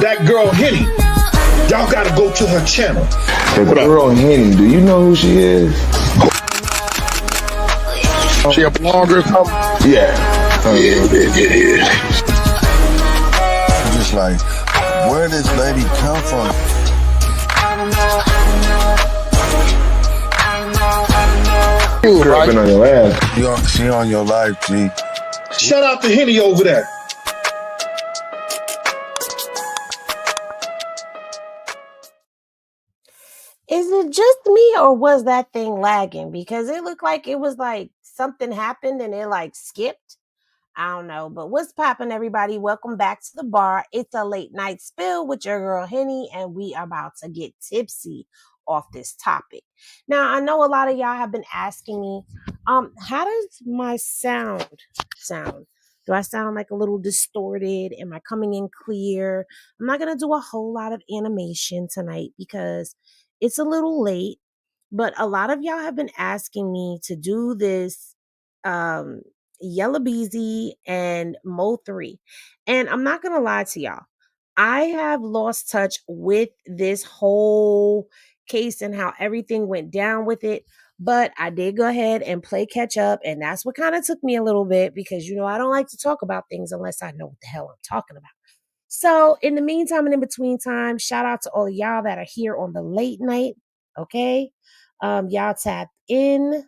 That girl Henny, y'all gotta go to her channel. The girl Henny, do you know who she is? She a blogger or something? Yeah. Yeah. Just like, where this lady come from? Girl been on your ass. She on your life, G. Shout out to Henny over there. Is it just me or was that thing lagging? Because it looked like it was like something happened and it like skipped. I don't know, but what's popping, everybody? Welcome back to the bar. It's a late night spill with your girl Henny, and we are about to get tipsy off this topic. Now, I know a lot of y'all have been asking me, how does my sound? Do I sound like a little distorted? Am I coming in clear? I'm not gonna do a whole lot of animation tonight because it's a little late, but a lot of y'all have been asking me to do this Yella Beezy and Mo3. And I'm not gonna lie to y'all. I have lost touch with this whole case and how everything went down with it. But I did go ahead and play catch up. And that's what kind of took me a little bit because, I don't like to talk about things unless I know what the hell I'm talking about. So in the meantime and in between time, shout out to all of y'all that are here on the late night. Okay. Y'all tap in.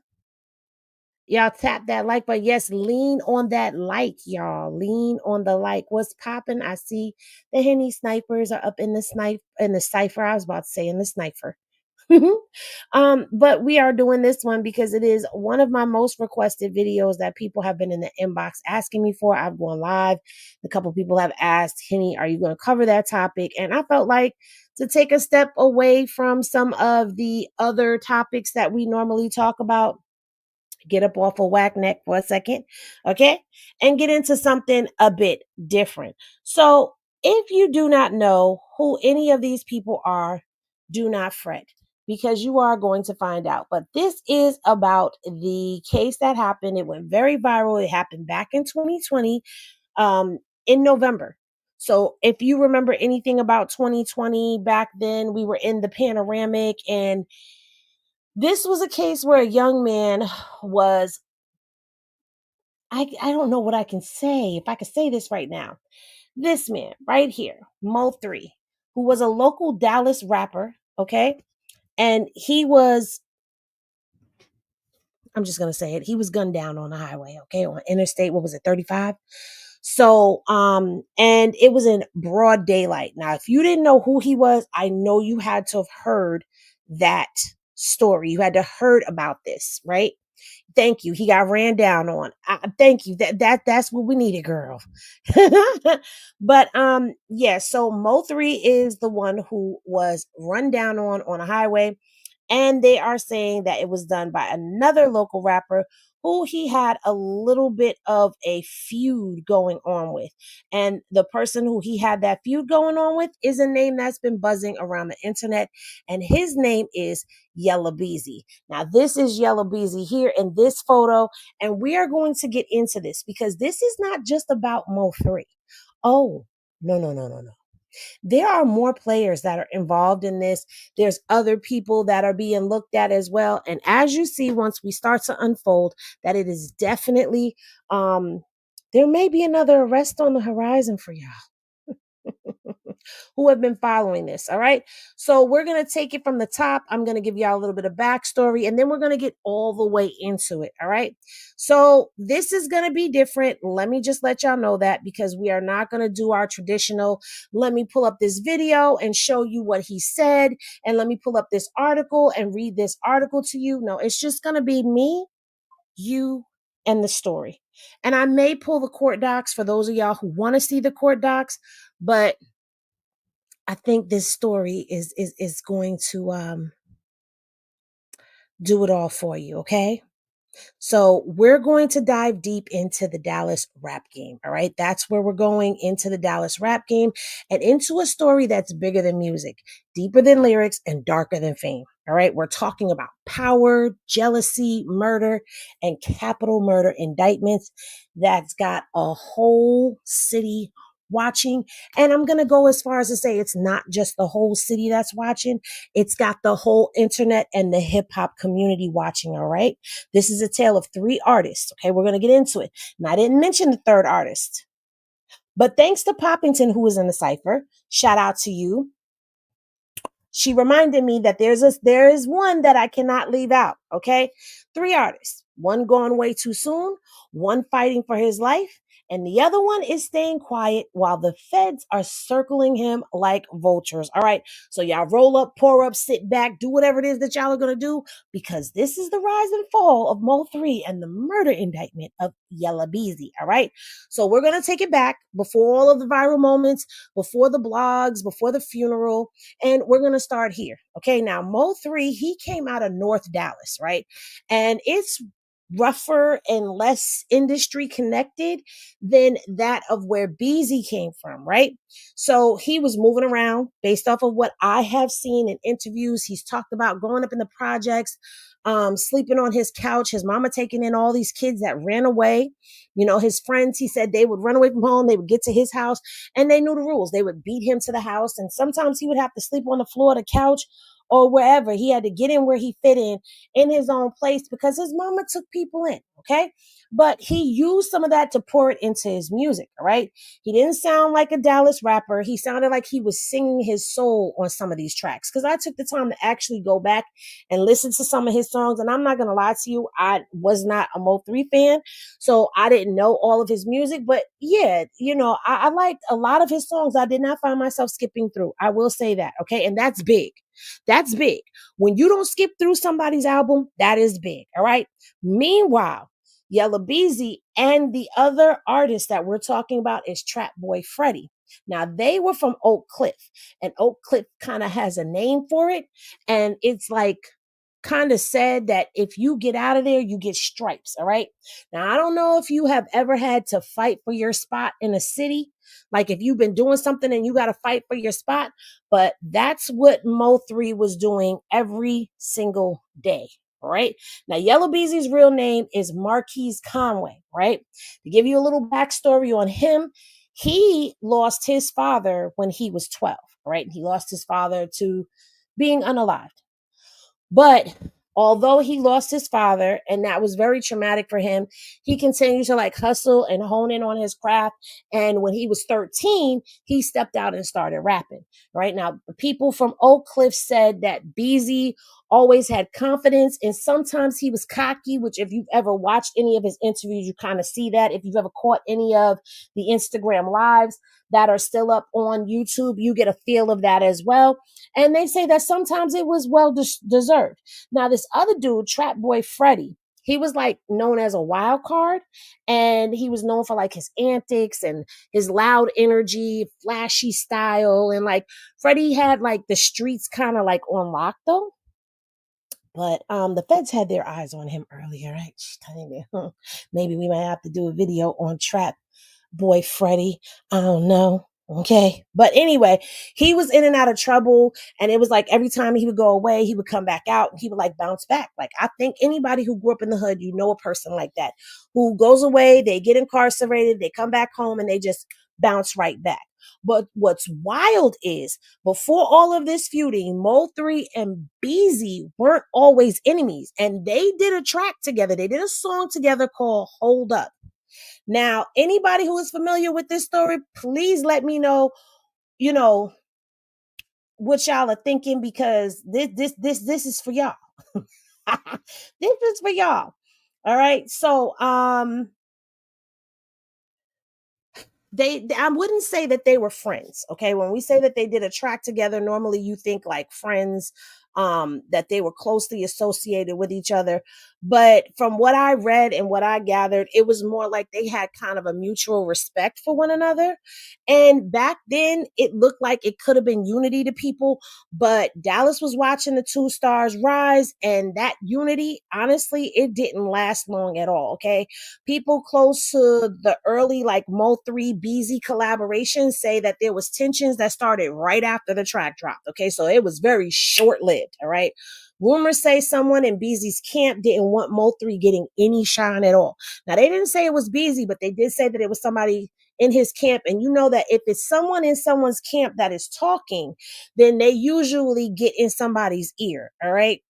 Y'all tap that like button. Yes, lean on that like, y'all. Lean on the like. What's popping? I see the Henny snipers are up in the cipher. I was about to say in the sniper. But we are doing this one because it is one of my most requested videos that people have been in the inbox asking me for. I've gone live. A couple people have asked, Henny, are you going to cover that topic? And I felt like to take a step away from some of the other topics that we normally talk about, get up off a whack neck for a second, okay? And get into something a bit different. So if you do not know who any of these people are, do not fret because you are going to find out. But this is about the case that happened. It went very viral. It happened back in 2020 in November. So if you remember anything about 2020, back then we were in the panoramic, and this was a case where a young man was, I don't know what I can say, if I can say this right now. This man right here, Mo3, who was a local Dallas rapper, okay? And he was, I'm just going to say it, he was gunned down on the highway, okay? On Interstate, what was it, 35? So, and it was in broad daylight. Now, if you didn't know who he was, I know you had to have heard that story. You had to heard about this, right? Thank you. He got ran down on. Thank you. That's what we needed, girl. But yeah, so Mo3 is the one who was run down on a highway. And they are saying that it was done by another local rapper who he had a little bit of a feud going on with. And the person who he had that feud going on with is a name that's been buzzing around the internet. And his name is Yella Beezy. Now, this is Yella Beezy here in this photo. And we are going to get into this because this is not just about Mo3. Oh, no. There are more players that are involved in this. There's other people that are being looked at as well. And as you see, once we start to unfold, that it is definitely, there may be another arrest on the horizon for y'all who have been following this. All right. So we're going to take it from the top. I'm going to give y'all a little bit of backstory and then we're going to get all the way into it. All right. So this is going to be different. Let me just let y'all know that because we are not going to do our traditional, let me pull up this video and show you what he said. And let me pull up this article and read this article to you. No, it's just going to be me, you, and the story. And I may pull the court docs for those of y'all who want to see the court docs, but I think this story is going to do it all for you, okay? So we're going to dive deep into the Dallas rap game, all right? That's where we're going, into the Dallas rap game and into a story that's bigger than music, deeper than lyrics, and darker than fame, all right? We're talking about power, jealousy, murder, and capital murder indictments that's got a whole city watching. And I'm going to go as far as to say it's not just the whole city that's watching. It's got the whole internet and the hip hop community watching. All right. This is a tale of 3 artists. Okay. We're going to get into it. And I didn't mention the 3rd artist, but thanks to Poppington, who was in the cipher, shout out to you. She reminded me that there is one that I cannot leave out. Okay. 3 artists, one gone way too soon, one fighting for his life, and the other one is staying quiet while the feds are circling him like vultures. All right. So y'all roll up, pour up, sit back, do whatever it is that y'all are going to do, because this is the rise and fall of Mo3 and the murder indictment of Yella Beezy. All right. So we're going to take it back before all of the viral moments, before the blogs, before the funeral. And we're going to start here. Okay. Now, Mo3, he came out of North Dallas, right? And it's rougher and less industry connected than that of where Beezy came from, right? So he was moving around based off of what I have seen in interviews. He's talked about growing up in the projects, sleeping on his couch, his mama taking in all these kids that ran away. You know, his friends, he said they would run away from home. They would get to his house and they knew the rules. They would beat him to the house. And sometimes he would have to sleep on the floor of the couch or wherever. He had to get in where he fit in his own place, because his mama took people in. Okay. But he used some of that to pour it into his music. All right. He didn't sound like a Dallas rapper. He sounded like he was singing his soul on some of these tracks. Cause I took the time to actually go back and listen to some of his songs. And I'm not going to lie to you, I was not a Mo3 fan. So I didn't know all of his music, but yeah, you know, I liked a lot of his songs. I did not find myself skipping through. I will say that. Okay. And that's big. That's big. When you don't skip through somebody's album, that is big. All right. Meanwhile, Yella Beezy and the other artist that we're talking about is Trapboy Freddy. Now, they were from Oak Cliff, and Oak Cliff kind of has a name for it. And it's like kind of said that if you get out of there, you get stripes. All right. Now, I don't know if you have ever had to fight for your spot in a city. Like if you've been doing something and you got to fight for your spot, but that's what Mo3 was doing every single day. All right. Now, Yella Beezy's real name is Marquise Conway. Right. To give you a little backstory on him, he lost his father when he was 12. Right. He lost his father to being unalived. But although he lost his father, and that was very traumatic for him, he continued to like hustle and hone in on his craft. And when he was 13, he stepped out and started rapping. Right now, the people from Oak Cliff said that Beezy always had confidence, and sometimes he was cocky, which if you've ever watched any of his interviews, you kind of see that. If you've ever caught any of the Instagram lives that are still up on YouTube, you get a feel of that as well. And they say that sometimes it was well deserved. Now, this other dude, Trapboy Freddy, he was like known as a wild card, and he was known for like his antics and his loud energy, flashy style. And like Freddy had like the streets kind of like on lock though. But the feds had their eyes on him earlier, right? Maybe we might have to do a video on Trapboy Freddy. I don't know. Okay. But anyway, he was in and out of trouble. And it was like every time he would go away, he would come back out and he would like bounce back. Like I think anybody who grew up in the hood, you know, a person like that who goes away, they get incarcerated, they come back home and they just bounce right back. But what's wild is before all of this feuding, Mo3 and Beezy weren't always enemies. And they did a track together. They did a song together called Hold Up. Now, anybody who is familiar with this story, please let me know, you know, what y'all are thinking, because this is for y'all. This is for y'all. All right. So, I wouldn't say that they were friends. Okay. When we say that they did a track together, normally you think like friends, that they were closely associated with each other. But from what I read and what I gathered, it was more like they had kind of a mutual respect for one another. And back then it looked like it could have been unity to people, but Dallas was watching the 2 stars rise, and that unity, honestly, it didn't last long at all. Okay. People close to the early like Mo3 Beezy collaboration say that there was tensions that started right after the track dropped. Okay. So it was very short-lived. All right. Rumors say someone in Beezy's camp didn't want Mo3 getting any shine at all. Now, they didn't say it was Beezy, but they did say that it was somebody in his camp, and you know that if it's someone in someone's camp that is talking, then they usually get in somebody's ear. All right.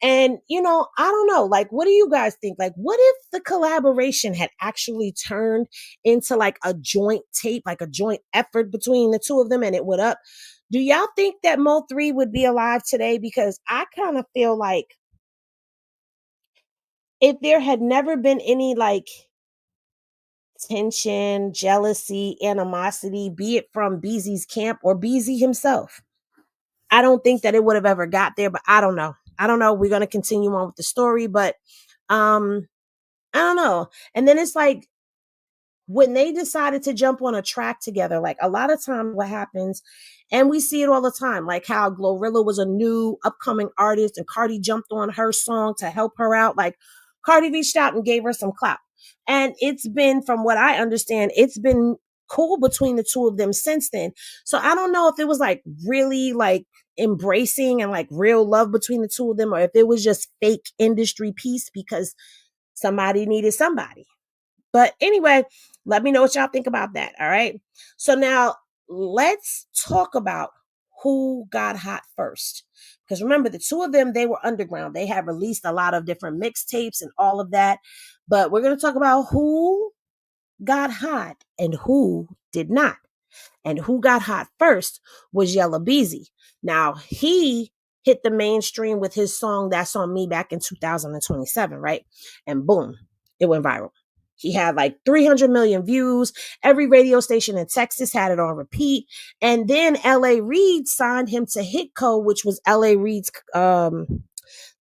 And, I don't know, like, what do you guys think? Like, what if the collaboration had actually turned into like a joint tape, like a joint effort between the two of them and it would up? Do y'all think that Mo3 would be alive today? Because I kind of feel like if there had never been any like tension, jealousy, animosity, be it from Beezy's camp or Beezy himself, I don't think that it would have ever got there, but I don't know. I don't know. We're going to continue on with the story, but um I don't know. And then it's like when they decided to jump on a track together, like a lot of times what happens, and we see it all the time, like how Glorilla was a new upcoming artist and Cardi jumped on her song to help her out. Like Cardi reached out and gave her some clout. And it's been, from what I understand, it's been cool between the two of them since then. So I don't know if it was like really like embracing and like real love between the two of them, or if it was just fake industry peace because somebody needed somebody. But anyway, let me know what y'all think about that. All right. So now let's talk about who got hot first. Because remember, the two of them, they were underground. They had released a lot of different mixtapes and all of that. But we're going to talk about who got hot and who did not. And who got hot first was Yella Beezy. Now, he hit the mainstream with his song That's On Me back in 2027, right? And boom, it went viral. He had like 300 million views. Every radio station in Texas had it on repeat. And then L.A. Reid signed him to Hitco, which was L.A. Reid's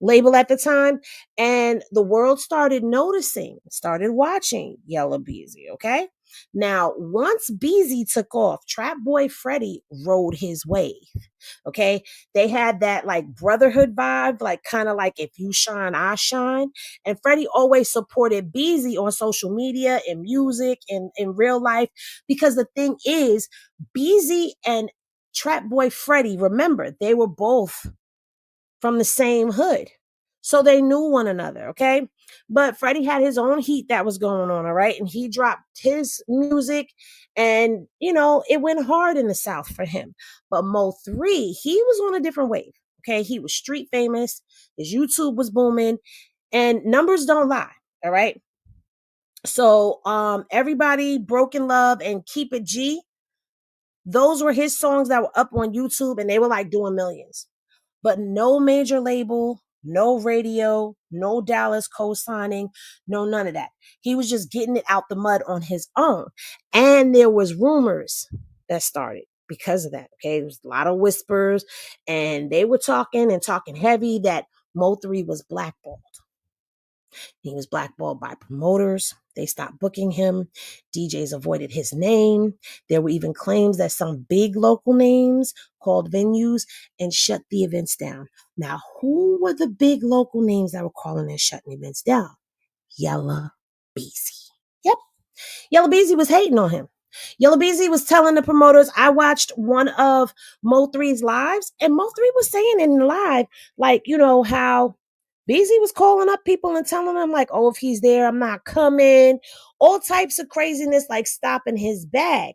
label at the time. And the world started noticing, started watching Yella Beezy, okay? Now, once Beezy took off, Trapboy Freddy rode his wave. Okay. They had that like brotherhood vibe, like kind of like if you shine, I shine. And Freddy always supported Beezy on social media and music and in real life. Because the thing is, Beezy and Trapboy Freddy, remember, they were both from the same hood. So they knew one another, okay? But Freddie had his own heat that was going on, all right? And he dropped his music and, it went hard in the South for him. But Mo3, he was on a different wave, okay? He was street famous. His YouTube was booming and numbers don't lie, all right? So everybody, Broken Love and Keep It G, those were his songs that were up on YouTube and they were like doing millions. But no major label, no radio, no Dallas co-signing, no none of that. He was just getting it out the mud on his own. And there was rumors that started because of that. Okay. There was a lot of whispers and they were talking and talking heavy that Mo3 was blackballed. He was blackballed by promoters. They stopped booking him. DJs avoided his name. There were even claims that some big local names called venues and shut the events down. Now, who were the big local names that were calling and shutting events down? Yella Beezy. Yep. Yella Beezy was hating on him. Yella Beezy was telling the promoters, I watched one of Mo3's lives, and Mo3 was saying in the live, like, how Beezy was calling up people and telling them, like, oh, if he's there, I'm not coming. All types of craziness, like stopping his bag.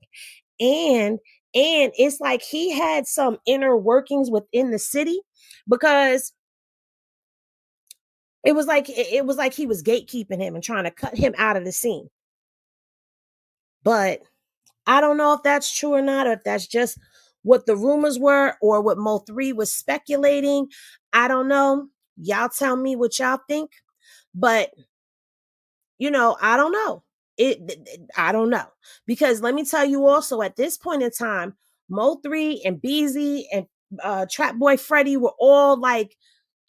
And it's like he had some inner workings within the city because it was like he was gatekeeping him and trying to cut him out of the scene. But I don't know if that's true or not, or if that's just what the rumors were or what Mo3 was speculating. I don't know. Y'all tell me what y'all think. But, I don't know. I don't know. Because let me tell you also, at this point in time, Mo3 and Beezy and Trapboy Freddy were all like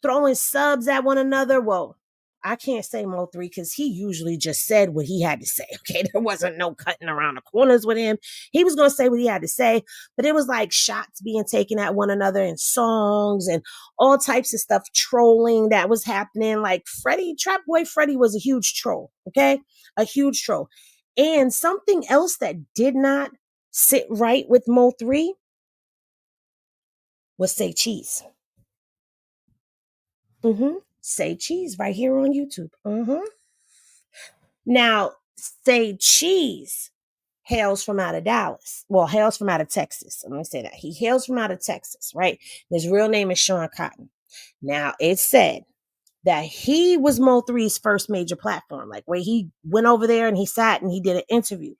throwing subs at one another. Well, I can't say Mo3 because he usually just said what he had to say. Okay. There wasn't no cutting around the corners with him. He was going to say what he had to say, but it was like shots being taken at one another in songs and all types of stuff, trolling that was happening. Like Trapboy Freddy was a huge troll. Okay. A huge troll. And something else that did not sit right with Mo3 was Say Cheese. Say Cheese right here on YouTube. Now, Say Cheese hails from out of Dallas. Well, hails from out of Texas. Let me say that. He hails from out of Texas, right? His real name is Sean Cotton. Now, it's said that he was Mo3's first major platform, like where he went over there and he sat and he did an interview.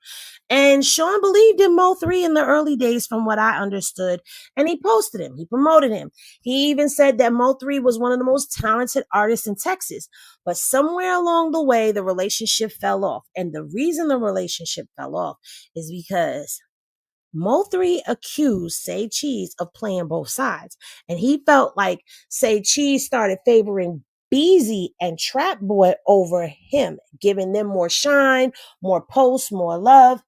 And Sean believed in Mo3 in the early days, from what I understood, and he posted him. He promoted him. He even said that Mo3 was one of the most talented artists in Texas. But somewhere along the way, the relationship fell off. And the reason the relationship fell off is because Mo3 accused Say Cheese of playing both sides. And he felt like Say Cheese started favoring Beezy and Trapboy over him, giving them more shine, more posts, more love.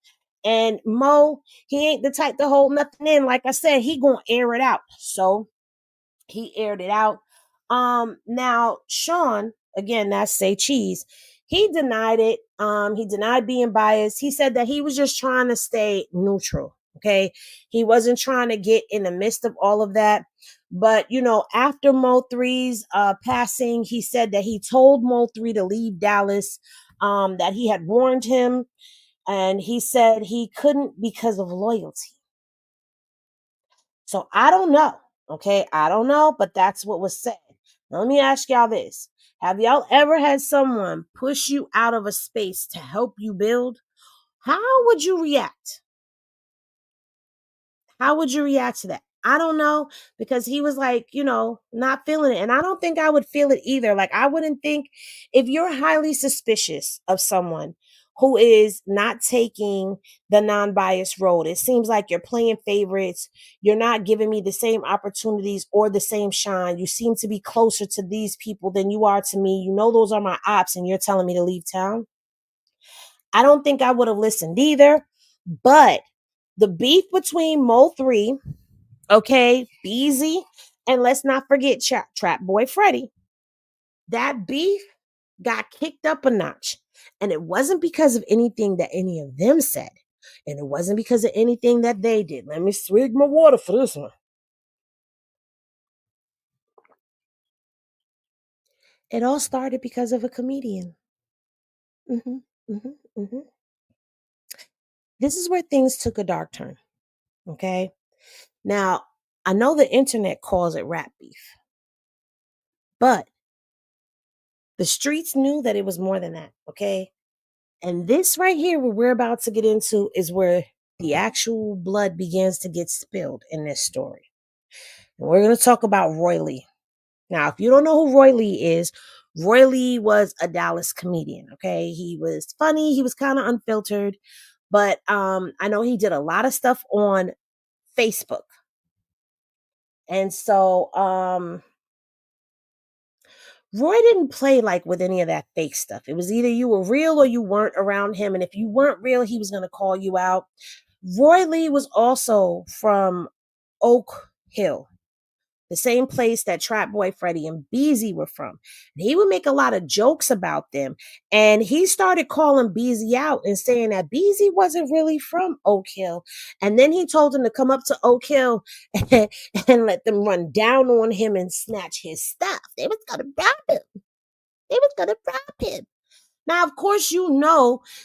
And Mo, he ain't the type to hold nothing in. Like I said, he gonna air it out. So he aired it out. Now Sean, again, that's Say Cheese. He denied it. He denied being biased. He said that he was just trying to stay neutral. Okay. He wasn't trying to get in the midst of all of that. But, after Mo3's passing, he said that he told Mo3 to leave Dallas, that he had warned him, and he said he couldn't because of loyalty. So I don't know. Okay. I don't know, but that's what was said. Now, let me ask y'all this. Have y'all ever had someone push you out of a space to help you build? How would you react? How would you react to that? I don't know, because he was like, not feeling it. And I don't think I would feel it either. Like, I wouldn't think, if you're highly suspicious of someone who is not taking the non-biased road, it seems like you're playing favorites. You're not giving me the same opportunities or the same shine. You seem to be closer to these people than you are to me. Those are my ops, and you're telling me to leave town. I don't think I would have listened either. But the beef between Mo3, okay, Beezy, and let's not forget Trapboy Freddy, that beef got kicked up a notch. And it wasn't because of anything that any of them said. And it wasn't because of anything that they did. Let me swig my water for this one. It all started because of a comedian. Mm-hmm, mm-hmm, mm-hmm. This is where things took a dark turn. Okay. Now, I know the internet calls it rap beef, but the streets knew that it was more than that. Okay. And this right here, what we're about to get into, is where the actual blood begins to get spilled in this story. And we're going to talk about Roy Lee. Now, if you don't know who Roy Lee is, Roy Lee was a Dallas comedian. Okay. He was funny. He was kind of unfiltered, but I know he did a lot of stuff on Facebook. And so Roy didn't play like with any of that fake stuff. It was either you were real or you weren't around him. And if you weren't real, he was going to call you out. Roy Lee was also from Oak Hill, the same place that Trapboy Freddy and Beezy were from. And he would make a lot of jokes about them. And he started calling Beezy out and saying that Beezy wasn't really from Oak Hill. And then he told him to come up to Oak Hill and let them run down on him and snatch his stuff. They was going to rob him. They was going to rob him. Now, of course,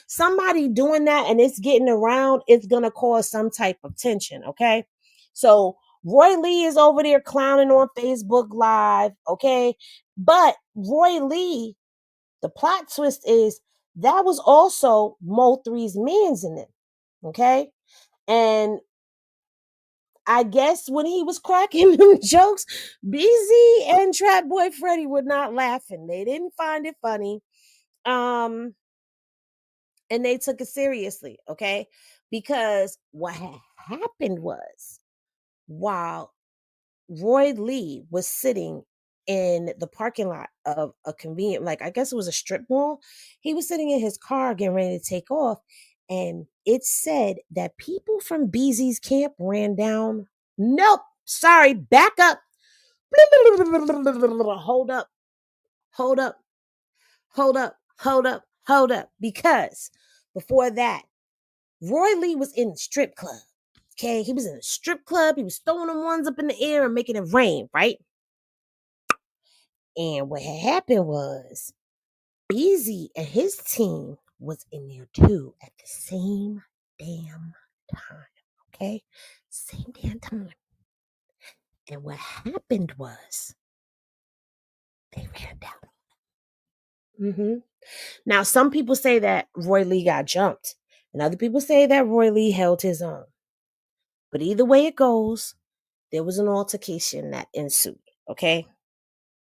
somebody doing that and it's getting around, it's going to cause some type of tension, okay? So Roy Lee is over there clowning on Facebook Live, okay? But Roy Lee, the plot twist is that was also Mo3's mans in them, okay? And I guess when he was cracking them jokes, Beezy and Trapboy Freddy were not laughing. They didn't find it funny. And they took it seriously, okay? Because what had happened was, while Roy Lee was sitting in the parking lot of a convenient, like I guess it was a strip mall, he was sitting in his car getting ready to take off. And it said that people from Beezy's camp ran down. Nope, sorry, back up. Hold up, hold up, hold up, hold up, hold up. Because before that, Roy Lee was in the strip club. Okay, he was in a strip club. He was throwing them ones up in the air and making it rain, right? And what had happened was Beezy and his team was in there too at the same damn time. Okay? Same damn time. And what happened was they ran down. Now, some people say that Roy Lee got jumped, and other people say that Roy Lee held his own. But either way it goes, there was an altercation that ensued, okay?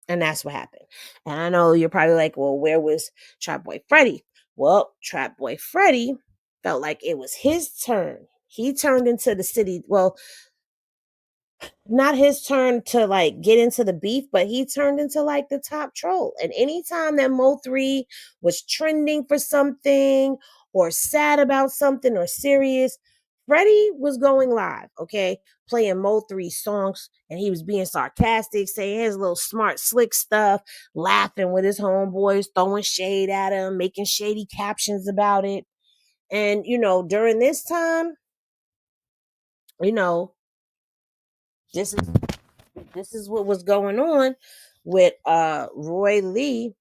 And that's what happened. And I know you're probably like, well, where was Trapboy Freddy? Well, Trapboy Freddy felt like it was his turn. He turned into the city. Well, not his turn to like get into the beef, but he turned into like the top troll. And anytime that Mo3 was trending for something or sad about something or serious, Freddie was going live, okay, playing Mo3 songs, and he was being sarcastic, saying his little smart, slick stuff, laughing with his homeboys, throwing shade at him, making shady captions about it. And, during this time, this is this is what was going on with Roy Lee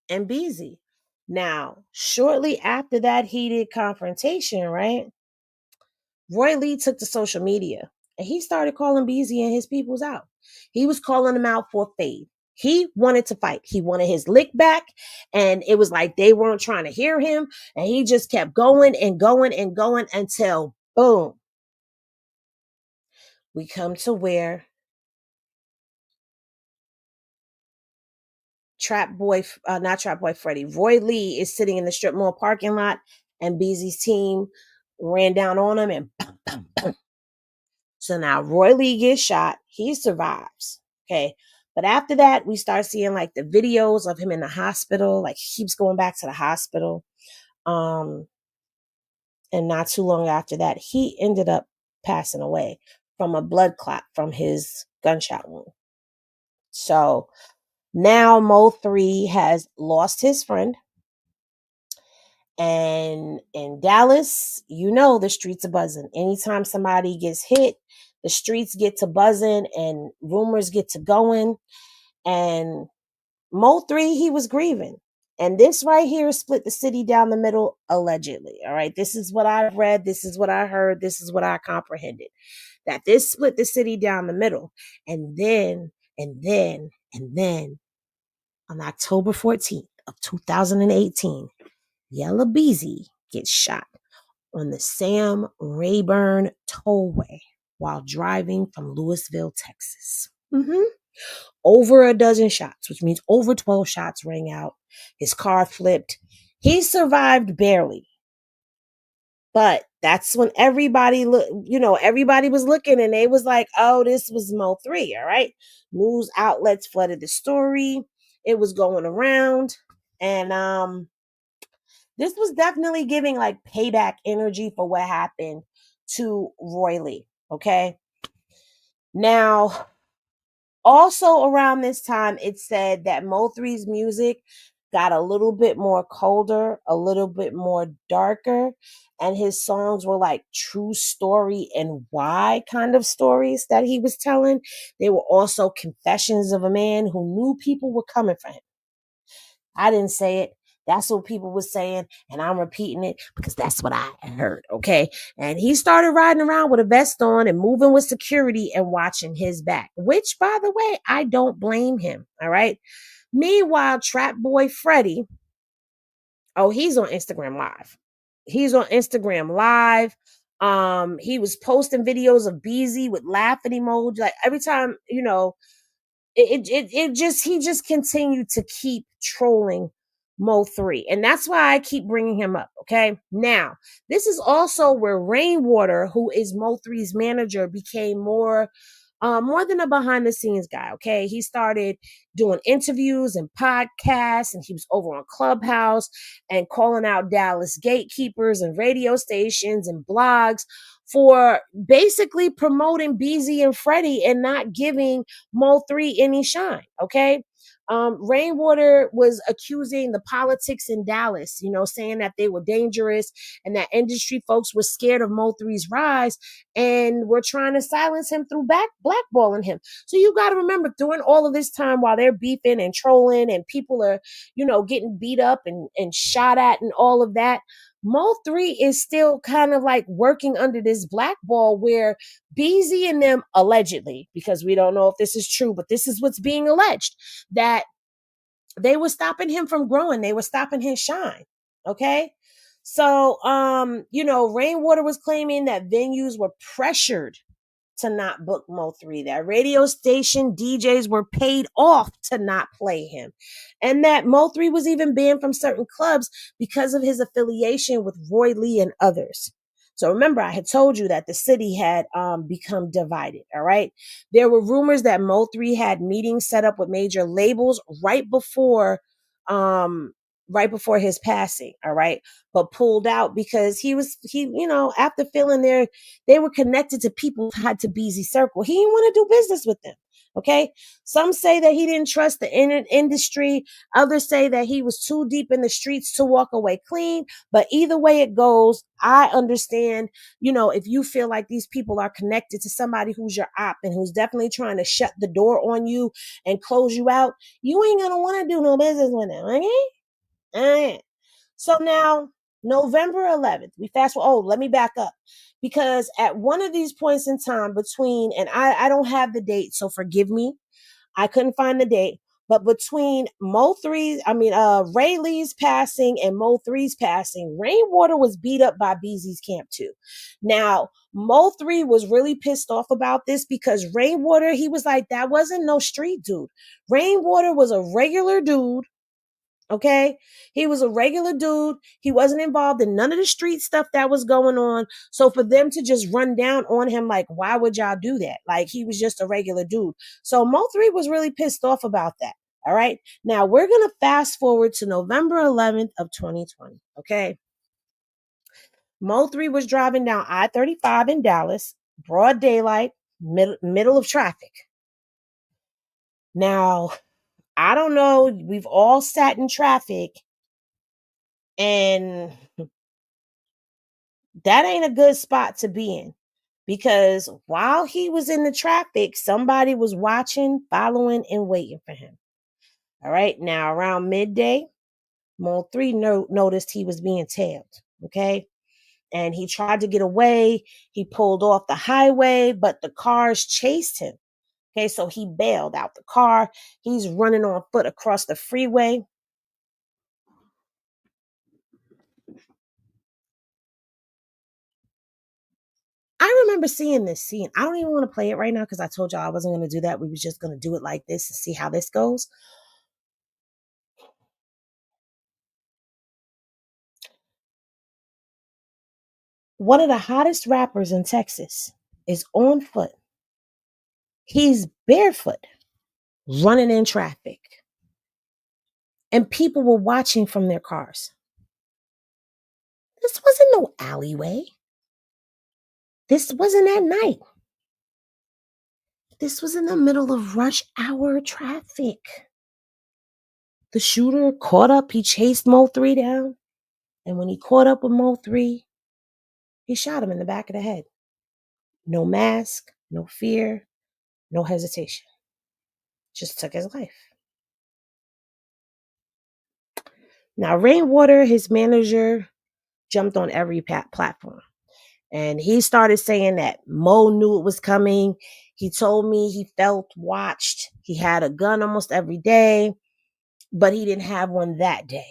and Beezy. Now, shortly after that heated confrontation, right, Roy Lee took to social media and he started calling Beezy and his peoples out. He was calling them out for fade. He wanted to fight. He wanted his lick back, and it was like they weren't trying to hear him, and he just kept going and going and going until boom, we come to where not Trapboy Freddy, Roy Lee is sitting in the strip mall parking lot, and Beezy's team ran down on him and boom, boom, boom. So now Roy Lee gets shot. He survives. Okay. But after that, we start seeing like the videos of him in the hospital. Like he keeps going back to the hospital. And not too long after that, he ended up passing away from a blood clot from his gunshot wound. So now Mo3 has lost his friend. And in Dallas, the streets are buzzing. Anytime somebody gets hit, the streets get to buzzing and rumors get to going. And Mo3, he was grieving. And this right here split the city down the middle, allegedly. All right. This is what I read. This is what I heard. This is what I comprehended. That this split the city down the middle. And then on October 14th of 2018, Yella Beezy gets shot on the Sam Rayburn Tollway while driving from Louisville, Texas. Over a dozen shots, which means over 12 shots rang out. His car flipped. He survived barely. But that's when everybody was looking, and they was like, oh, this was Mo3, all right? News outlets flooded the story. It was going around. And this was definitely giving like payback energy for what happened to Roy Lee. Okay. Now, also around this time, it said that Mo3's music got a little bit more colder, a little bit more darker, and his songs were like true story and why kind of stories that he was telling. They were also confessions of a man who knew people were coming for him. I didn't say it. That's what people were saying, and I'm repeating it because that's what I heard, okay? And he started riding around with a vest on and moving with security and watching his back, which, by the way, I don't blame him, all right? Meanwhile, Trapboy Freddy, he's on Instagram Live. He was posting videos of Beezy with laughing emoji. Like every time, he just continued to keep trolling Mo3. And that's why I keep bringing him up. Okay. Now, this is also where Rainwater, who is Mo3's manager, became more than a behind the scenes guy. Okay. He started doing interviews and podcasts, and he was over on Clubhouse and calling out Dallas gatekeepers and radio stations and blogs for basically promoting Beezy and Freddy and not giving Mo3 any shine. Okay. Rainwater was accusing the politics in Dallas, saying that they were dangerous and that industry folks were scared of Mo3's rise. and we're trying to silence him through blackballing him. So you got to remember, during all of this time while they're beefing and trolling and people are, getting beat up and shot at and all of that, Mo3 is still kind of like working under this blackball where Beezy and them allegedly, because we don't know if this is true, but this is what's being alleged, that they were stopping him from growing. They were stopping his shine. Okay. So, Rainwater was claiming that venues were pressured to not book Mo3, that radio station DJs were paid off to not play him, and that Mo3 was even banned from certain clubs because of his affiliation with Roy Lee and others. So remember, I had told you that the city had become divided, all right? There were rumors that Mo3 had meetings set up with major labels right before his passing, all right? But pulled out because he after feeling they were connected to people who had to Beezy circle. He didn't want to do business with them. Okay. Some say that he didn't trust the industry. Others say that he was too deep in the streets to walk away clean. But either way it goes, I understand, if you feel like these people are connected to somebody who's your op and who's definitely trying to shut the door on you and close you out, you ain't going to want to do no business with them. Okay. So now, November 11th, we fast forward. Oh, let me back up. Because at one of these points in time between, and I don't have the date, so forgive me, I couldn't find the date, but between Ray Lee's passing and Mo3's passing, Rainwater was beat up by Beezy's camp too. Now, Mo3 was really pissed off about this because Rainwater, he was like, that wasn't no street dude. Rainwater was a regular dude. Okay. He was a regular dude. He wasn't involved in none of the street stuff that was going on. So for them to just run down on him, like, why would y'all do that? Like, he was just a regular dude. So Mo3 was really pissed off about that. All right. Now we're going to fast forward to November 11th of 2020. Okay. Mo3 was driving down I-35 in Dallas, broad daylight, middle of traffic. Now, I don't know. We've all sat in traffic, and that ain't a good spot to be in, because while he was in the traffic, somebody was watching, following, and waiting for him. All right. Now, around midday, Mo3 noticed he was being tailed. Okay. And he tried to get away. He pulled off the highway, but the cars chased him. Okay. So he bailed out the car. He's running on foot across the freeway. I remember seeing this scene. I don't even want to play it right now because I told y'all I wasn't going to do that. We was just going to do it like this and see how this goes. One of the hottest rappers in Texas is on foot. He's barefoot, running in traffic. And people were watching from their cars. This wasn't no alleyway. This wasn't at night. This was in the middle of rush hour traffic. The shooter caught up. He chased Mo3 down. And when he caught up with Mo3, he shot him in the back of the head. No mask, no fear, no hesitation. Just took his life. Now, Rainwater, his manager, jumped on every platform. And he started saying that Mo knew it was coming. He told me he felt watched. He had a gun almost every day, but he didn't have one that day.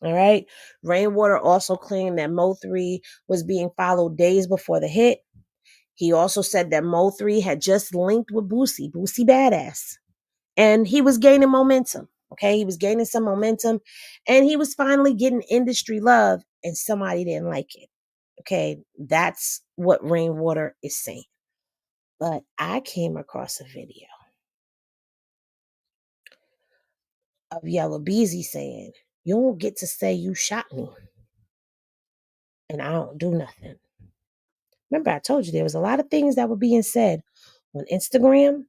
All right. Rainwater also claimed that Mo3 was being followed days before the hit. He also said that Mo3 had just linked with Boosie Badass, and he was gaining momentum. Okay. He was gaining some momentum, and he was finally getting industry love, and somebody didn't like it. Okay. That's what Rainwater is saying. But I came across a video of Yella Beezy saying, you don't get to say you shot me and I don't do nothing. Remember, I told you there was a lot of things that were being said on Instagram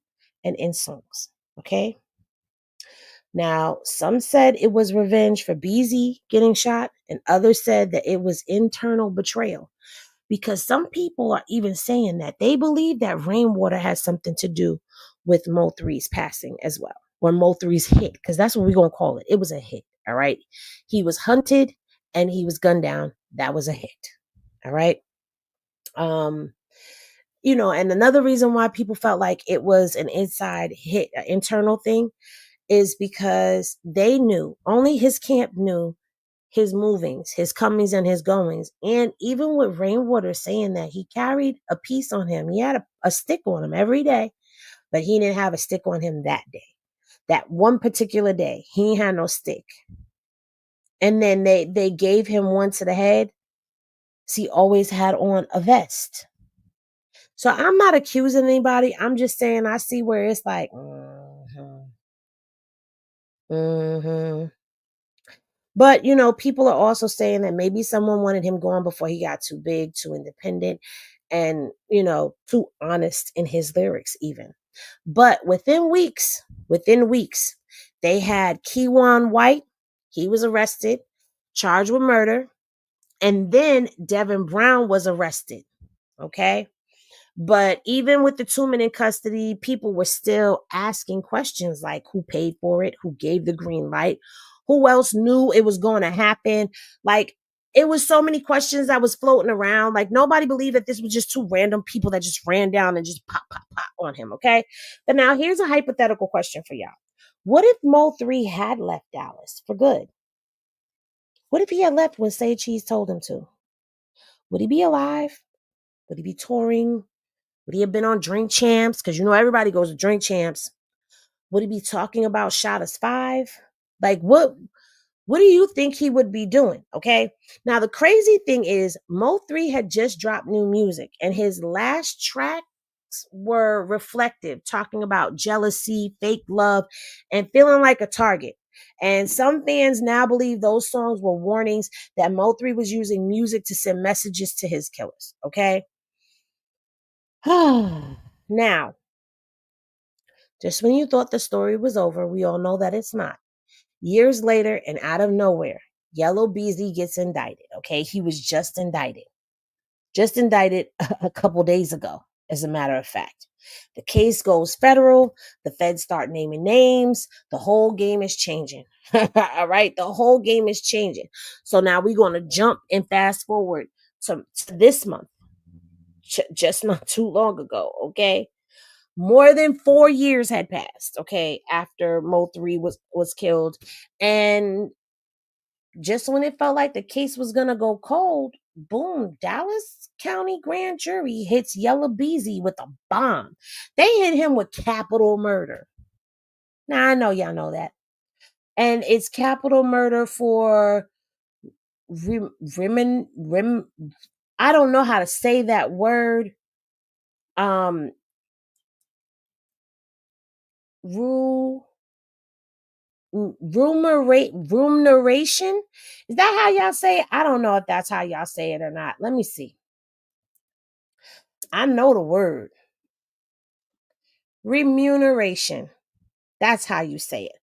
and in songs. Okay. Now, some said it was revenge for Beezy getting shot, and others said that it was internal betrayal. because some people are even saying that they believe that Rainwater has something to do with Mo3's passing as well, or Mo3's hit, because that's what we're going to call it. It was a hit, all right? He was hunted and he was gunned down. That was a hit, all right? You know, and another reason why people felt like it was an inside hit, an internal thing, is because they knew, only his camp knew his movings, his comings and his goings. And even with Rainwater saying that he carried a piece on him, he had a stick on him every day, but he didn't have a stick on him that day. That one particular day, he ain't had no stick. And then they gave him one to the head. So he always had on a vest. So I'm not accusing anybody. I'm just saying I see where it's like, But, you know, people are also saying that maybe someone wanted him gone before he got too big, too independent, and, you know, too honest in his lyrics even. But within weeks, they had Keywan White. He was arrested, charged with murder. And then Devin Brown was arrested. Okay. But even with the 2 men in custody, people were still asking questions like who paid for it, who gave the green light, who else knew it was going to happen. Like, it was so many questions that was floating around. Like, nobody believed that this was just two random people that just ran down and just pop on him. Okay. But now here's a hypothetical question for y'all. What if Mo3 had left Dallas for good? What if he had left when Say Cheese told him to? Would he be alive? Would he be touring? Would he have been on Drink Champs? Because you know everybody goes to Drink Champs. Would he be talking about Shot as 5? Like, what do you think he would be doing? Okay. Now, the crazy thing is Mo3 had just dropped new music, and his last tracks were reflective, talking about jealousy, fake love, and feeling like a target. And some fans now believe those songs were warnings that Mo3 was using music to send messages to his killers. Okay. Now, just when you thought the story was over, we all know that it's not. Years later, and out of nowhere, Yella Beezy gets indicted. Okay, he was just indicted a couple days ago, as a matter of fact. The case goes federal. The feds start naming names. The whole game is changing. All right, the whole game is changing. So now we're going to jump and fast forward to this month, just not too long ago. Okay. More than 4 years had passed, okay, after Mo3 was killed. And just when it felt like the case was going to go cold, boom, Dallas County grand jury hits Yella Beezy with a bomb. They hit him with capital murder. Now, I know y'all know that. And it's capital murder for I don't know how to say that word. Rumoration. Is that how y'all say it? I don't know if that's how y'all say it or not. Let me see. I know the word. Remuneration. That's how you say it.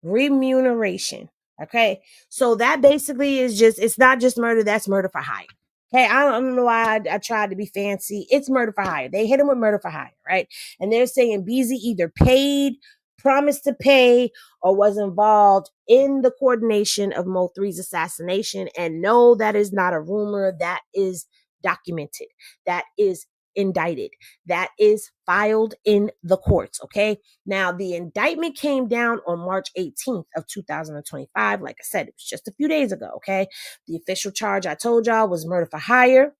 Remuneration. Okay. So that basically is just, it's not just murder, that's murder for hire. Okay, I don't know why I tried to be fancy. It's murder for hire. They hit him with murder for hire, right? And they're saying Beezy either paid, promised to pay, or was involved in the coordination of Mo3's assassination. And no, that is not a rumor. That is documented. That is indicted. That is filed in the courts. Okay. Now, the indictment came down on March 18th of 2025. Like I said, it was just a few days ago. Okay. The official charge I told y'all was murder for hire.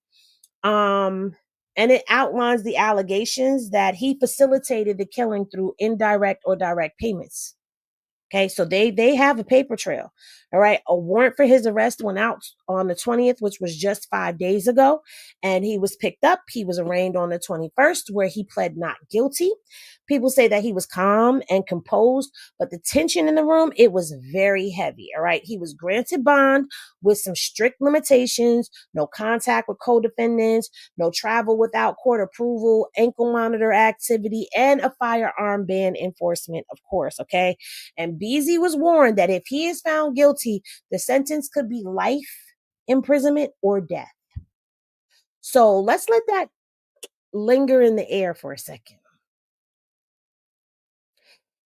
And it outlines the allegations that he facilitated the killing through indirect or direct payments. Okay, so they have a paper trail. All right, a warrant for his arrest went out on the 20th, which was just 5 days ago, and he was picked up. He was arraigned on the 21st, where he pled not guilty. People say that he was calm and composed, but the tension in the room, it was very heavy. All right, he was granted bond with some strict limitations: no contact with co-defendants, no travel without court approval, ankle monitor activity, and a firearm ban enforcement, of course. Okay, and Beezy was warned that if he is found guilty, the sentence could be life imprisonment or death. So let's let that linger in the air for a second.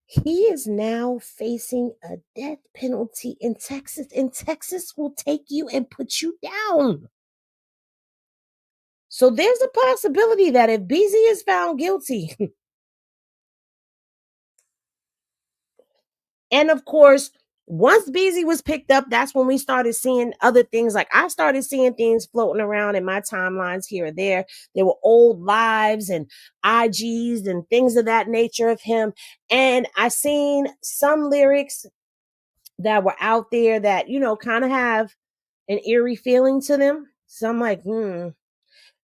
He is now facing a death penalty in Texas, and Texas will take you and put you down. So there's a possibility that if Beezy is found guilty, and of course, once Beezy was picked up, that's when we started seeing other things. Like I started seeing things floating around in my timelines here or there. There were old lives and IGs and things of that nature of him. And I seen some lyrics that were out there that, kind of have an eerie feeling to them. So I'm like, All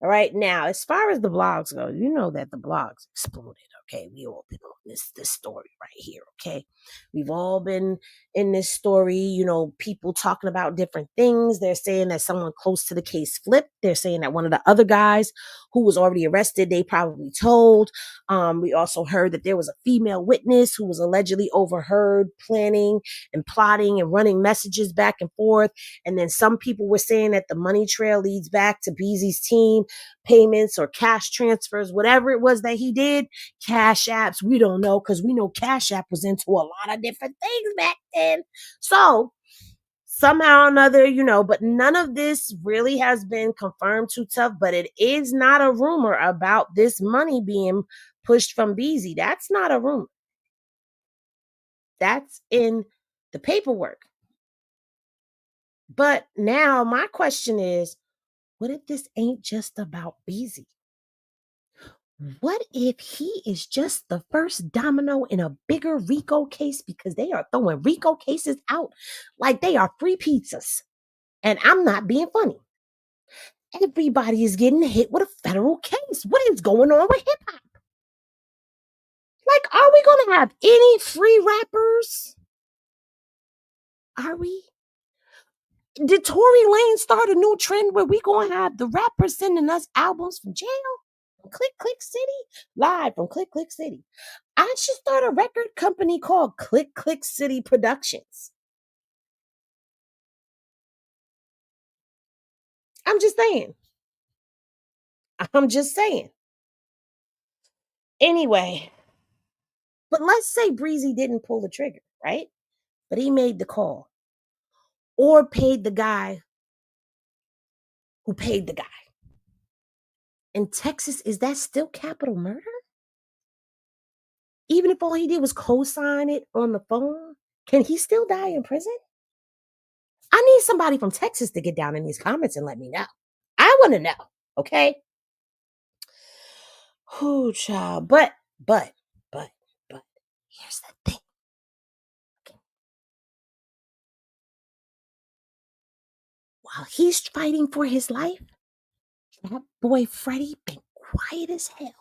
right. Now, as far as the blogs go, you know that the blogs exploded. Okay. We all been on this story right here. Okay. We've all been in this story, people talking about different things. They're saying that someone close to the case flipped. They're saying that one of the other guys who was already arrested, they probably told. We also heard that there was a female witness who was allegedly overheard planning and plotting and running messages back and forth. And then some people were saying that the money trail leads back to Beezy's team, payments or cash transfers, whatever it was that he did, cash apps, we don't know, because we know Cash App was into a lot of different things back then. So somehow or another, but none of this really has been confirmed too tough, but it is not a rumor about this money being pushed from Beezy. That's not a rumor. That's in the paperwork. But now my question is, what if this ain't just about Beezy? What if he is just the first domino in a bigger RICO case, because they are throwing RICO cases out like they are free pizzas? And I'm not being funny. Everybody is getting hit with a federal case. What is going on with hip hop? Like, are we going to have any free rappers? Are we? Did Tory Lane start a new trend where we going to have the rappers sending us albums from jail? From Click Click City? Live from Click Click City. I should start a record company called Click Click City Productions. I'm just saying. Anyway, but let's say Breezy didn't pull the trigger, right? But he made the call or paid the guy who paid the guy. In Texas, is that still capital murder? Even if all he did was co-sign it on the phone, can he still die in prison? I need somebody from Texas to get down in these comments and let me know. I want to know, okay? Oh, child. But, here's the thing. Okay. While he's fighting for his life, that boy Freddy been quiet as hell.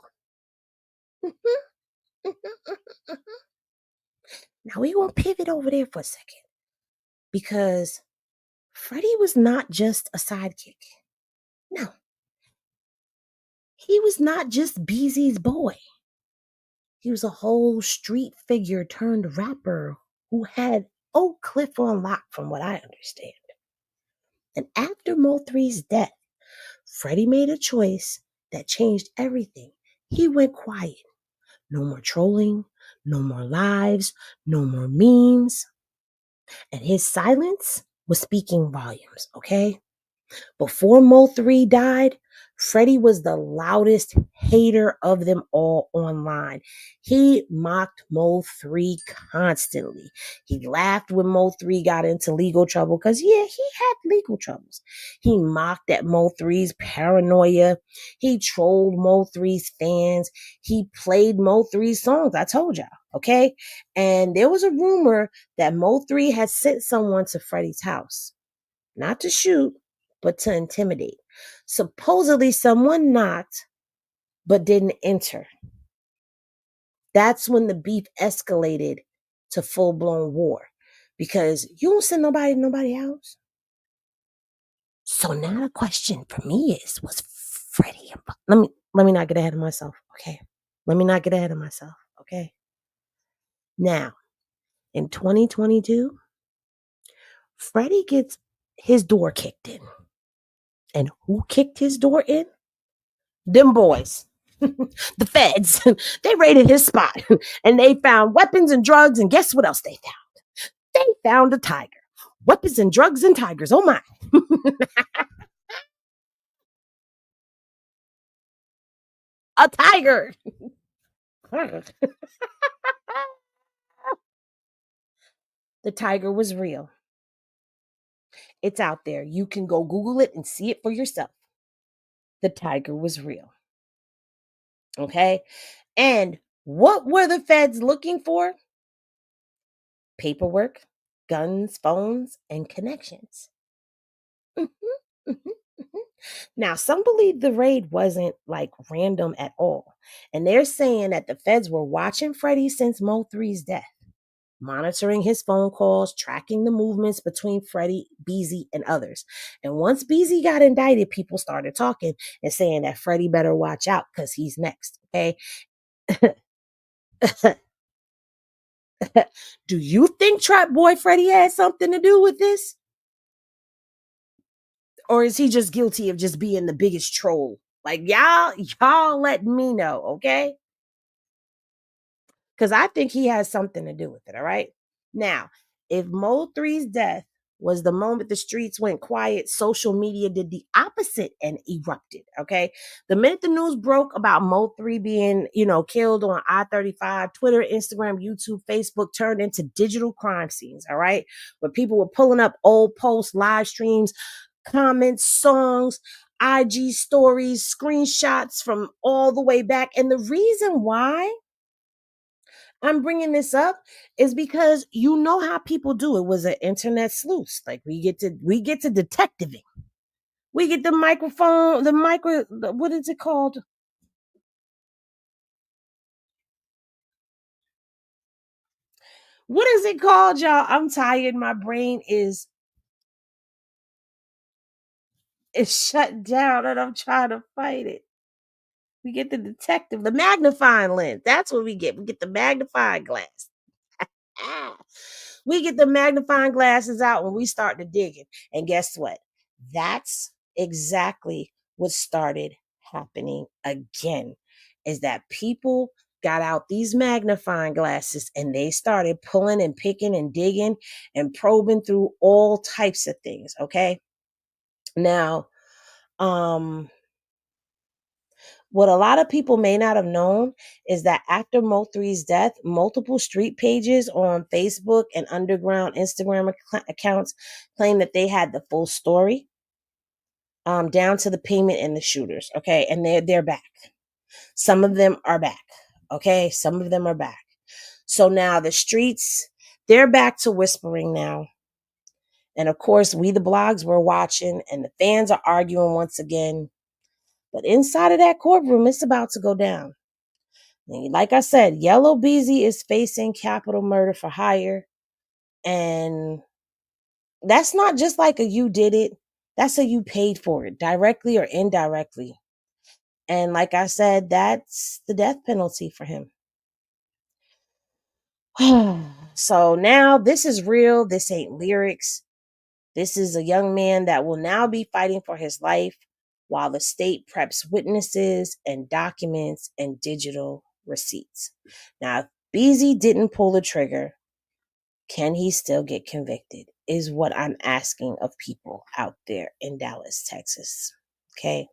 Now we're going to pivot over there for a second, because Freddy was not just a sidekick. No. He was not just Beezy's boy. He was a whole street figure turned rapper who had Oak Cliff on lock, from what I understand. And after Mo3's death, Freddy made a choice that changed everything. He went quiet. No more trolling, no more lives, no more memes. And his silence was speaking volumes, okay? Before Mo3 died, Freddy was the loudest hater of them all online. He mocked Mo3 constantly. He laughed when Mo3 got into legal trouble, because, yeah, he had legal troubles. He mocked at Mo3's paranoia. He trolled Mo3's fans. He played Mo3's songs. I told y'all, okay? And there was a rumor that Mo3 had sent someone to Freddy's house, not to shoot, but to intimidate. Supposedly someone knocked, but didn't enter. That's when the beef escalated to full-blown war, because you don't send nobody to nobody else. So now the question for me is, was Freddy involved? Let me not get ahead of myself, okay? Let me not get ahead of myself, okay? Now, in 2022, Freddy gets his door kicked in. And who kicked his door in? Them boys. The feds. They raided his spot and they found weapons and drugs. And guess what else they found? They found a tiger. Weapons and drugs and tigers. Oh my. A tiger. The tiger was real. It's out there. You can go Google it and see it for yourself. The tiger was real. Okay. And what were the feds looking for? Paperwork, guns, phones, and connections. Now, some believe the raid wasn't like random at all. And they're saying that the feds were watching Freddy since Mo3's death, monitoring his phone calls, tracking the movements between Freddy, Beezy, and others. And once Beezy got indicted, people started talking and saying that Freddy better watch out because he's next. Okay. Do you think Trapboy Freddy had something to do with this? Or is he just guilty of just being the biggest troll? Like y'all let me know, okay? Because I think he has something to do with it, all right? Now, if Mo3's death was the moment the streets went quiet, social media did the opposite and erupted, okay? The minute the news broke about Mo3 being, killed on I-35, Twitter, Instagram, YouTube, Facebook turned into digital crime scenes, all right? Where people were pulling up old posts, live streams, comments, songs, IG stories, screenshots from all the way back. And the reason why I'm bringing this up is because you know how people do. It was an internet sleuths. Like we get to detectiving. We get the microphone, what is it called? What is it called, y'all? I'm tired. My brain is shut down and I'm trying to fight it. We get the detective, the magnifying lens. That's what we get. We get the magnifying glass. We get the magnifying glasses out when we start to digging. And guess what? That's exactly what started happening again. Is that people got out these magnifying glasses and they started pulling and picking and digging and probing through all types of things. Okay. Now, what a lot of people may not have known is that after Mo3's death, multiple street pages on Facebook and underground Instagram accounts claimed that they had the full story, down to the payment and the shooters. Okay, and they're back. Some of them are back. Okay, some of them are back. So now the streets, they're back to whispering now. And of course, we the blogs were watching, and the fans are arguing once again. But inside of that courtroom, it's about to go down. Like I said, Yella Beezy is facing capital murder for hire. And that's not just like a you did it. That's a you paid for it, directly or indirectly. And like I said, that's the death penalty for him. So now this is real. This ain't lyrics. This is a young man that will now be fighting for his life while the state preps witnesses and documents and digital receipts. Now, if Beezy didn't pull the trigger, can he still get convicted? Is what I'm asking of people out there in Dallas, Texas. Okay.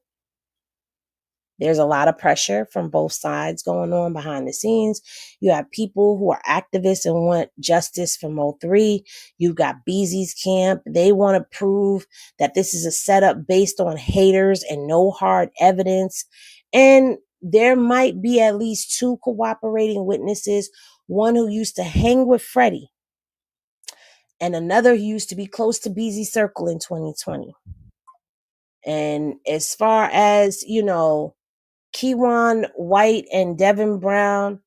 There's a lot of pressure from both sides going on behind the scenes. You have people who are activists and want justice for Mo3. You've got Beezy's camp. They want to prove that this is a setup based on haters and no hard evidence. And there might be at least two cooperating witnesses, one who used to hang with Freddy and another who used to be close to Beezy's circle in 2020. And as far as, Keywan White and Devin Brown,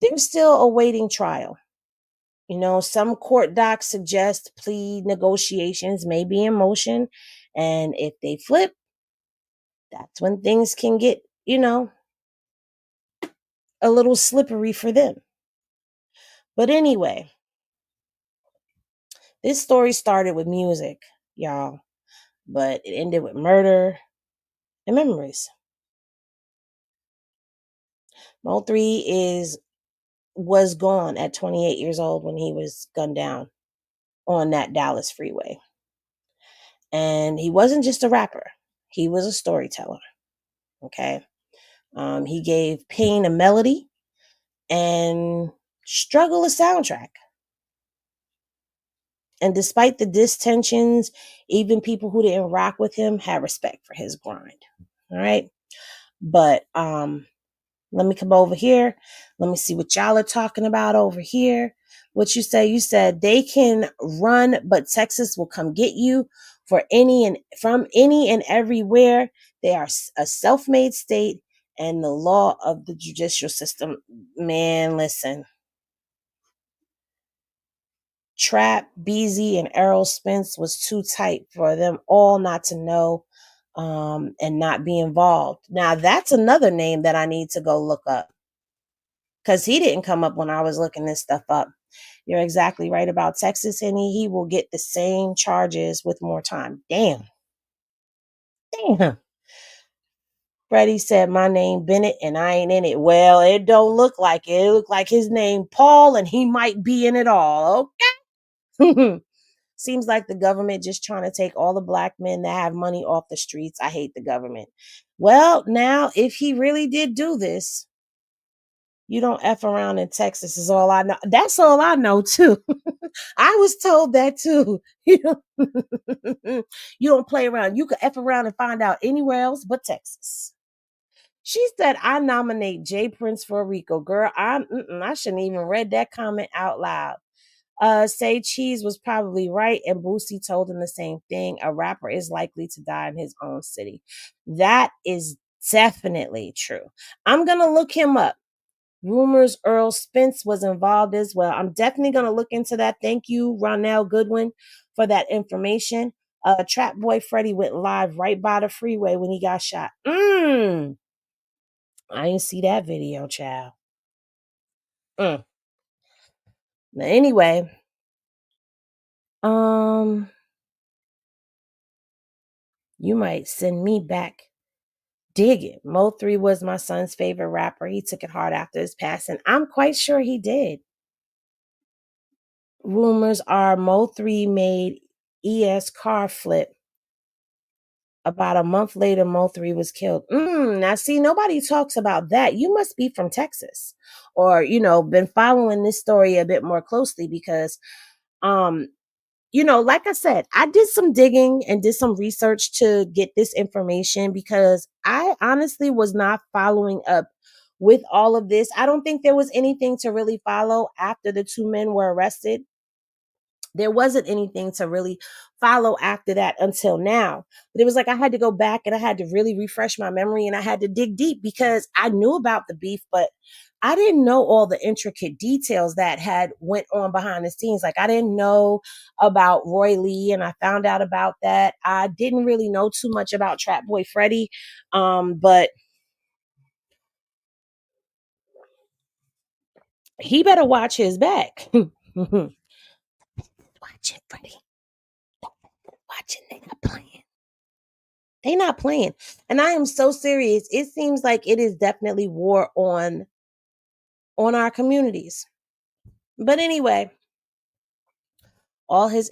they're still awaiting trial. Some court docs suggest plea negotiations may be in motion. And if they flip, that's when things can get, a little slippery for them. But anyway, this story started with music, y'all. but it ended with murder and memories. Mo3 was gone at 28 years old when he was gunned down on that Dallas freeway. And he wasn't just a rapper. He was a storyteller. Okay. He gave pain a melody and struggle a soundtrack. And despite the distensions, even people who didn't rock with him had respect for his grind. All right. But let me come over here. Let me see what y'all are talking about over here. What you say? You said they can run, but Texas will come get you from any and everywhere. They are a self-made state, and the law of the judicial system. Man, listen. Trap, Beezy, and Errol Spence was too tight for them all not to know and not be involved. Now, that's another name that I need to go look up, because he didn't come up when I was looking this stuff up. You're exactly right about Texas, and he will get the same charges with more time. Damn. Freddie said, my name Bennett, and I ain't in it. Well, it don't look like it. It look like his name Paul, and he might be in it all. Okay. Seems like the government just trying to take all the black men that have money off the streets. I hate the government. Well, now, if he really did do this, you don't F around in Texas is all I know. That's all I know, too. I was told that, too. You don't play around. You can F around and find out anywhere else but Texas. She said, I nominate Jay Prince for Rico. Girl, I shouldn't even read that comment out loud. Say Cheese was probably right, and Boosie told him the same thing. A rapper is likely to die in his own city. That is definitely true. I'm going to look him up. Rumors Earl Spence was involved as well. I'm definitely going to look into that. Thank you, Ronell Goodwin, for that information. Trapboy Freddy went live right by the freeway when he got shot. I didn't see that video, child. Now, anyway, you might send me back. Dig it. Mo3 was my son's favorite rapper. He took it hard after his passing. I'm quite sure he did. Rumors are Mo3 made ES car flip. About a month later, Mo3 was killed. Now, see, nobody talks about that. You must be from Texas, or been following this story a bit more closely, because like I said, I did some digging and did some research to get this information, because I honestly was not following up with all of this. I don't think there was anything to really follow after the two men were arrested. There wasn't anything to really follow after that until now. But it was like I had to go back and I had to really refresh my memory, and I had to dig deep, because I knew about the beef, but I didn't know all the intricate details that had went on behind the scenes. Like, I didn't know about Roy Lee, and I found out about that. I didn't really know too much about Trapboy Freddy, but he better watch his back. Watch it, Freddy. Watch it. They not playing. They not playing. And I am so serious. It seems like it is definitely war on our communities. But anyway, all his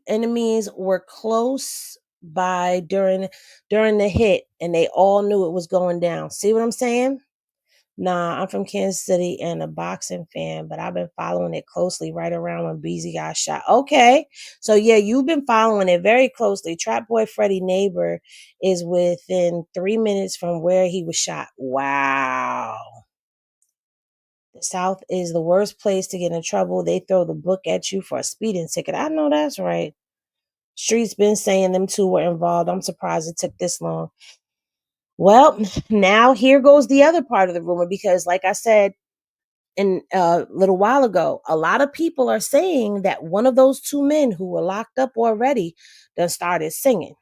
enemies were close by during the hit, and they all knew it was going down. See what I'm saying? Nah, I'm from Kansas City and a boxing fan, but I've been following it closely right around when Beezy got shot. Okay. So yeah, you've been following it very closely. Trapboy Freddy neighbor is within 3 minutes from where he was shot. Wow. The South is the worst place to get in trouble. They throw the book at you for a speeding ticket. I know that's right. Street's been saying them two were involved. I'm surprised it took this long. Well, now here goes the other part of the rumor, because like I said a little while ago, a lot of people are saying that one of those two men who were locked up already done started singing.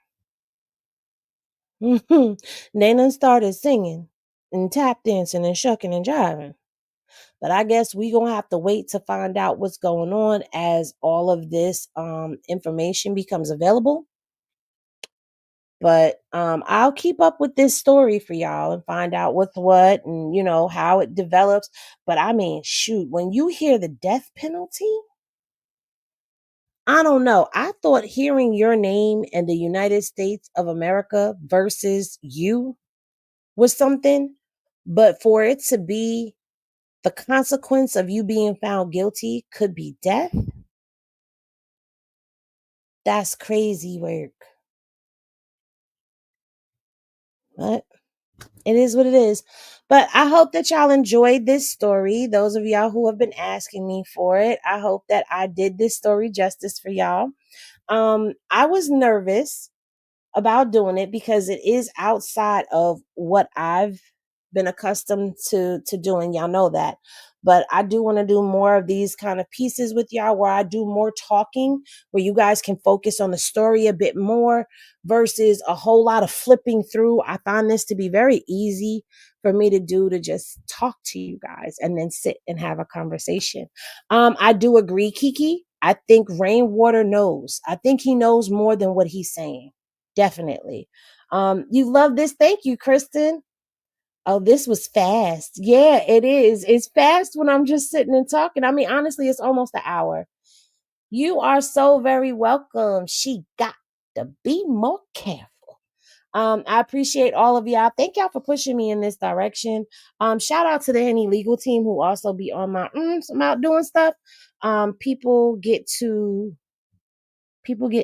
They done started singing and tap dancing and shucking and jiving. But I guess we gonna have to wait to find out what's going on as all of this information becomes available. But I'll keep up with this story for y'all and find out what's what and how it develops. But I mean, shoot, when you hear the death penalty, I don't know. I thought hearing your name in the United States of America versus you was something, but for it to be the consequence of you being found guilty could be death. That's crazy work. But it is what it is. But I hope that y'all enjoyed this story. Those of y'all who have been asking me for it, I hope that I did this story justice for y'all. I was nervous about doing it because it is outside of what I've been accustomed to doing. Y'all know that. But I do want to do more of these kind of pieces with y'all where I do more talking, where you guys can focus on the story a bit more versus a whole lot of flipping through. I find this to be very easy for me to do, to just talk to you guys and then sit and have a conversation. I do agree, Kiki. I think Rainwater knows. I think he knows more than what he's saying. Definitely. You love this. Thank you, Kristen. Oh, this was fast. Yeah, it is. It's fast when I'm just sitting and talking. I mean, honestly, it's almost an hour. You are so very welcome. She got to be more careful. I appreciate all of y'all. Thank y'all for pushing me in this direction. Shout out to the Henny legal team who also be on my I'm out doing stuff. People get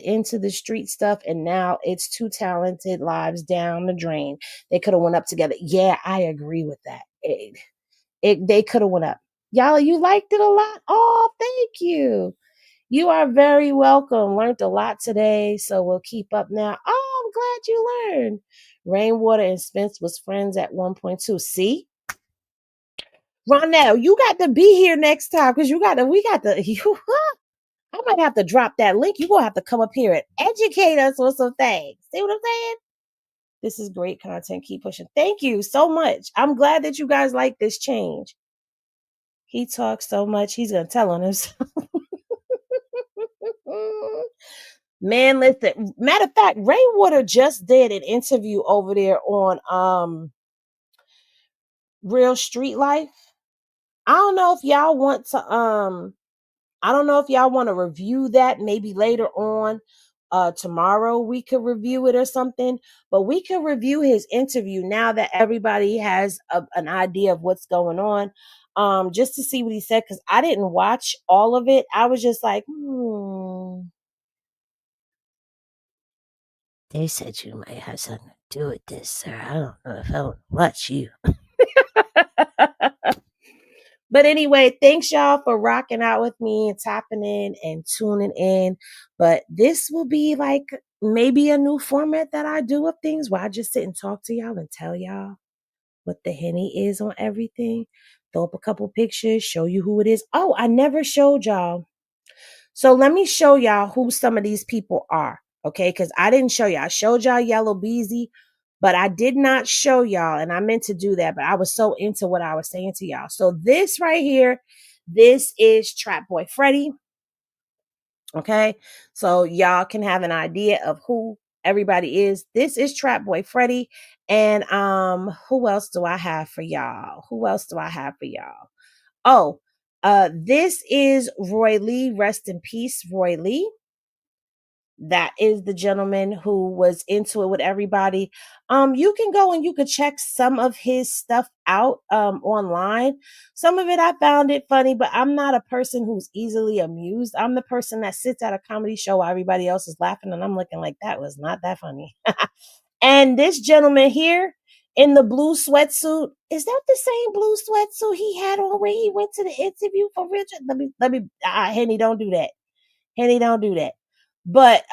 into the street stuff, and now it's two talented lives down the drain. They could have went up together. Yeah, I agree with that. They could have went up. Y'all, you liked it a lot. Oh, thank you. You are very welcome. Learned a lot today, so we'll keep up now. Oh, I'm glad you learned. Rainwater and Spence was friends at 1.2. See? Ronell, you got to be here next time because we got to, I might have to drop that link. You're going to have to come up here and educate us on some things. See what I'm saying? This is great content. Keep pushing. Thank you so much. I'm glad that you guys like this change. He talks so much. He's going to tell on himself. Man, listen. Matter of fact, Rainwater just did an interview over there on Real Street Life. I don't know if y'all want to review that maybe later on. Tomorrow we could review it or something, but we could review his interview now that everybody has an idea of what's going on, just to see what he said, because I didn't watch all of it. I was just like, they said you might have something to do with this, sir. I don't know if I want to watch you. But anyway, thanks y'all for rocking out with me and tapping in and tuning in. But this will be like maybe a new format that I do of things where I just sit and talk to y'all and tell y'all what the Henny is on everything. Throw up a couple pictures, show you who it is. Oh, I never showed y'all. So let me show y'all who some of these people are. Okay, because I didn't show y'all. I showed y'all Yella Beezy, but I did not show y'all, and I meant to do that, but I was so into what I was saying to y'all. So this right here, this is Trapboy Freddy. Okay, so y'all can have an idea of who everybody is. This is Trapboy Freddy, and who else do I have for y'all? Oh, this is Roy Lee. Rest in peace, Roy Lee. That is the gentleman who was into it with everybody. You can go and you could check some of his stuff out online. Some of it I found it funny, but I'm not a person who's easily amused. I'm the person that sits at a comedy show while everybody else is laughing and I'm looking like that was not that funny. And this gentleman here in the blue sweatsuit, is that the same blue sweatsuit he had on when he went to the interview for Richard? Henny, don't do that. Henny, don't do that. But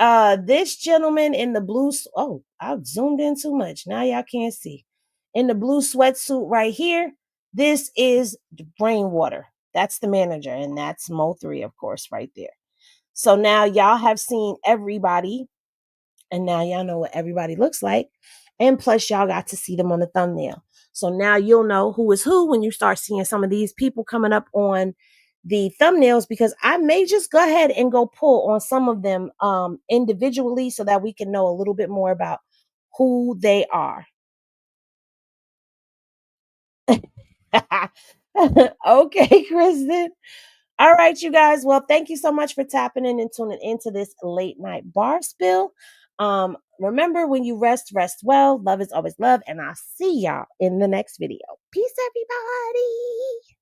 this gentleman in the blue, oh, I've zoomed in too much. Now y'all can't see. In the blue sweatsuit right here, this is Rainwater. That's the manager, and that's Mo3, of course, right there. So now y'all have seen everybody, and now y'all know what everybody looks like. And plus, y'all got to see them on the thumbnail. So now you'll know who is who when you start seeing some of these people coming up on the thumbnails, because I may just go ahead and go pull on some of them individually so that we can know a little bit more about who they are. Okay, Kristen. All right, you guys. Well, thank you so much for tapping in and tuning into this late night bar spill. Remember, when you rest well. Love is always love. And I'll see y'all in the next video. Peace, everybody.